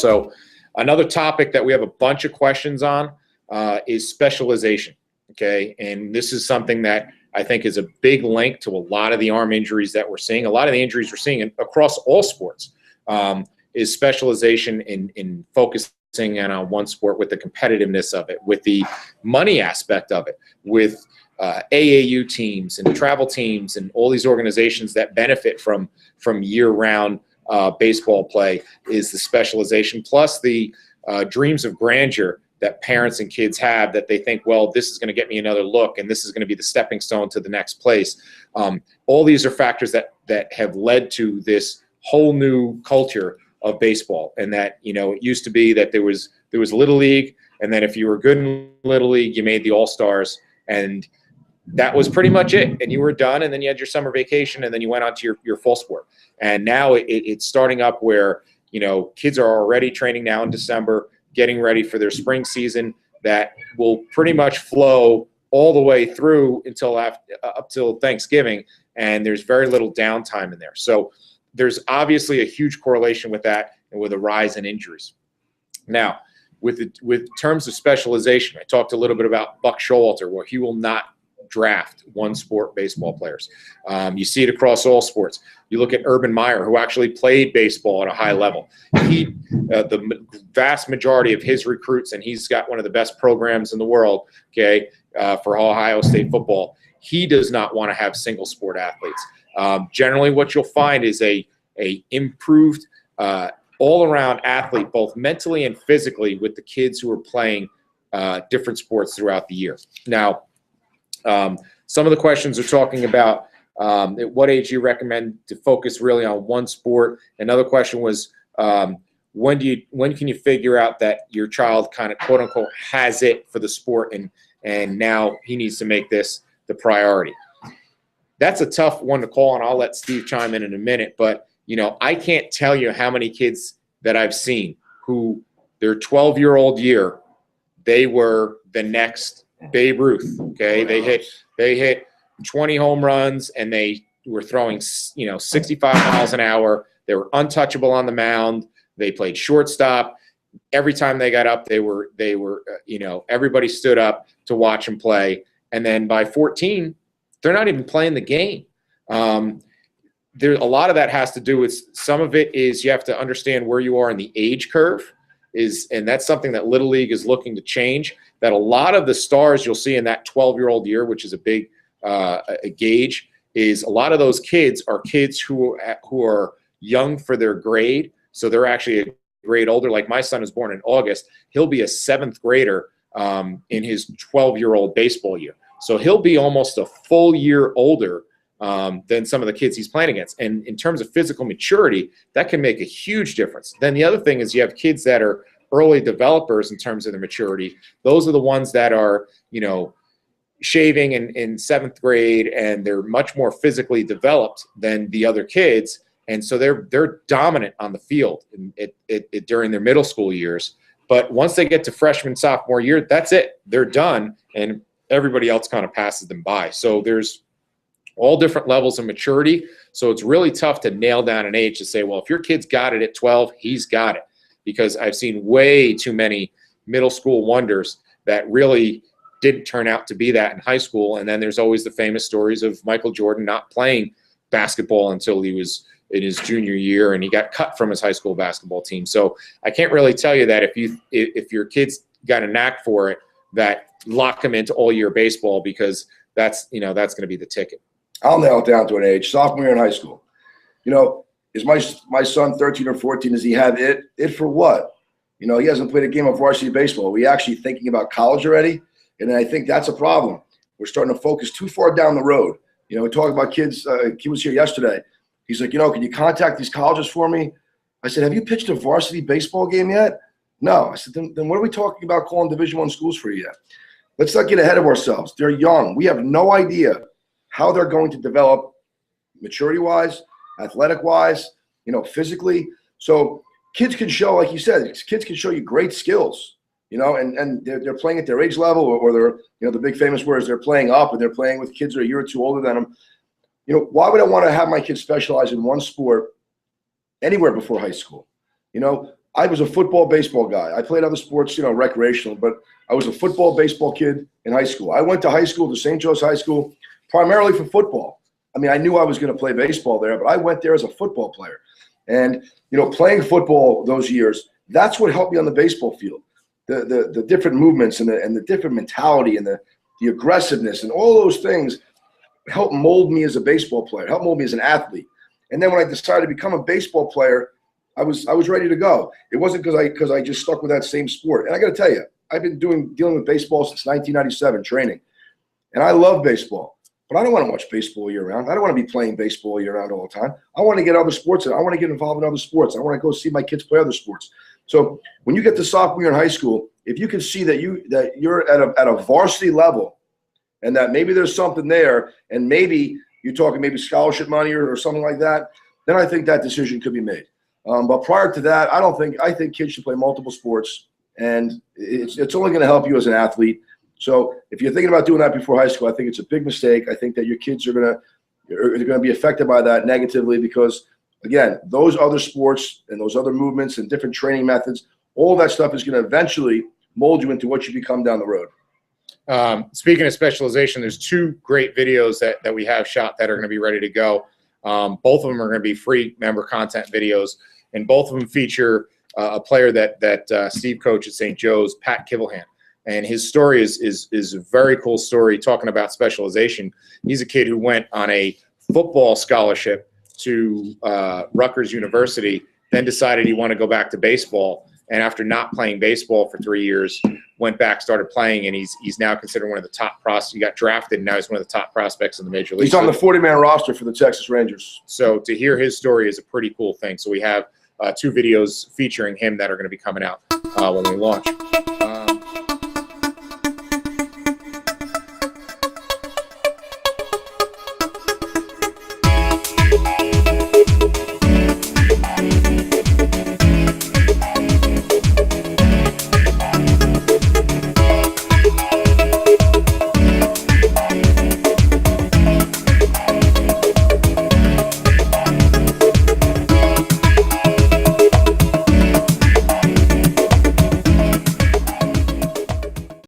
So another topic that we have a bunch of questions on is specialization. Okay, and this is something that I think is a big link to a lot of the arm injuries that we're seeing. A lot of the injuries we're seeing across all sports is specialization in focusing on one sport, with the competitiveness of it, with the money aspect of it, with AAU teams and travel teams and all these organizations that benefit from year-round baseball play, is the specialization, plus the dreams of grandeur that parents and kids have, that they think, well, this is going to get me another look, and this is going to be the stepping stone to the next place. All these are factors that have led to this whole new culture of baseball, and that, you know, it used to be that there was Little League, and then if you were good in Little League, you made the All-Stars, and that was pretty much it, and you were done, and then you had your summer vacation, and then you went on to your full sport. And now it's starting up where, you know, kids are already training now in December, getting ready for their spring season that will pretty much flow all the way through up till Thanksgiving, and there's very little downtime in there. So there's obviously a huge correlation with that and with a rise in injuries. Now, with terms of specialization, I talked a little bit about Buck Showalter, where he will not draft one sport baseball players. You see it across all sports. You look at Urban Meyer, who actually played baseball at a high level. The vast majority of his recruits, and he's got one of the best programs in the world, okay, for Ohio State football, he does not want to have single sport athletes. Generally, what you'll find is a improved all-around athlete, both mentally and physically, with the kids who are playing different sports throughout the year. Now, some of the questions are talking about at what age you recommend to focus really on one sport. Another question was, when can you figure out that your child kind of, quote unquote, has it for the sport, and now he needs to make this the priority? That's a tough one to call, and I'll let Steve chime in a minute. But, you know, I can't tell you how many kids that I've seen who their 12-year-old year, they were the next Babe Ruth. Okay, they hit 20 home runs, and they were throwing, you know, 65 miles an hour. They were untouchable on the mound. They played shortstop. Every time they got up, they were you know, everybody stood up to watch them play. And then by 14, they're not even playing the game. There, a lot of that has to do with, some of it is you have to understand where you are in the age curve, and that's something that Little League is looking to change. That a lot of the stars you'll see in that 12-year-old year, which is a big a gauge, is a lot of those kids are kids who are young for their grade, so they're actually a grade older. Like my son is born in August. He'll be a 7th grader in his 12-year-old baseball year. So he'll be almost a full year older than some of the kids he's playing against. And in terms of physical maturity, that can make a huge difference. Then the other thing is you have kids that are early developers in terms of their maturity. Those are the ones that are, you know, shaving in 7th grade, and they're much more physically developed than the other kids. And so they're dominant on the field during their middle school years. But once they get to freshman, sophomore year, that's it. They're done, and everybody else kind of passes them by. So there's all different levels of maturity. So it's really tough to nail down an age to say, well, if your kid's got it at 12, he's got it. Because I've seen way too many middle school wonders that really didn't turn out to be that in high school. And then there's always the famous stories of Michael Jordan not playing basketball until he was in his junior year, and he got cut from his high school basketball team. So I can't really tell you that if your kid's got a knack for it, that lock them into all year baseball, because that's, you know, that's going to be the ticket. I'll nail it down to an age. Sophomore year in high school. You know, is my son 13 or 14? Does he have it? It for what? You know, he hasn't played a game of varsity baseball. Are we actually thinking about college already? And I think that's a problem. We're starting to focus too far down the road. You know, we talk about kids. He was here yesterday. He's like, you know, can you contact these colleges for me? I said, have you pitched a varsity baseball game yet? No. I said, then what are we talking about calling Division I schools for you yet? Let's not get ahead of ourselves. They're young. We have no idea how they're going to develop maturity-wise, athletic-wise, you know, physically. So kids can show, like you said, kids can show you great skills, you know, and they're playing at their age level, or they're, you know, the big famous word is they're playing up, and they're playing with kids that are a year or two older than them. You know, why would I want to have my kids specialize in one sport anywhere before high school? You know, I was a football, baseball guy. I played other sports, recreational, but I was a football, baseball kid in high school. I went to high school, to St. Joe's High School, primarily for football. I mean, I knew I was going to play baseball there, but I went there as a football player. And, playing football those years, that's what helped me on the baseball field. The different movements and the different mentality and the aggressiveness and all those things helped mold me as a baseball player, helped mold me as an athlete. And then when I decided to become a baseball player, I was ready to go. It wasn't because I just stuck with that same sport. And I got to tell you, I've been dealing with baseball since 1997, training, and I love baseball. But I don't want to watch baseball year round. I don't want to be playing baseball year round all the time. I want to get other sports in. I want to get involved in other sports. I want to go see my kids play other sports. So when you get to sophomore year in high school, if you can see that you're at a varsity level, and that maybe there's something there, and maybe you're talking maybe scholarship money or something like that, then I think that decision could be made. But prior to that, I think kids should play multiple sports, and it's only going to help you as an athlete. So if you're thinking about doing that before high school, I think it's a big mistake. I think that your kids are going to be affected by that negatively because, again, those other sports and those other movements and different training methods, all that stuff is going to eventually mold you into what you become down the road. Speaking of specialization, there's 2 great videos that we have shot that are going to be ready to go. Both of them are going to be free member content videos, and both of them feature a player that Steve coached at St. Joe's, Pat Kivelhan. And his story is a very cool story talking about specialization. He's a kid who went on a football scholarship to Rutgers University, then decided he wanted to go back to baseball. And after not playing baseball for 3 years, went back, started playing, and he's now considered one of the top prospects. He got drafted, and now he's one of the top prospects in the major leagues. He's on the 40-man roster for the Texas Rangers. So to hear his story is a pretty cool thing. So we have 2 videos featuring him that are going to be coming out when we launch.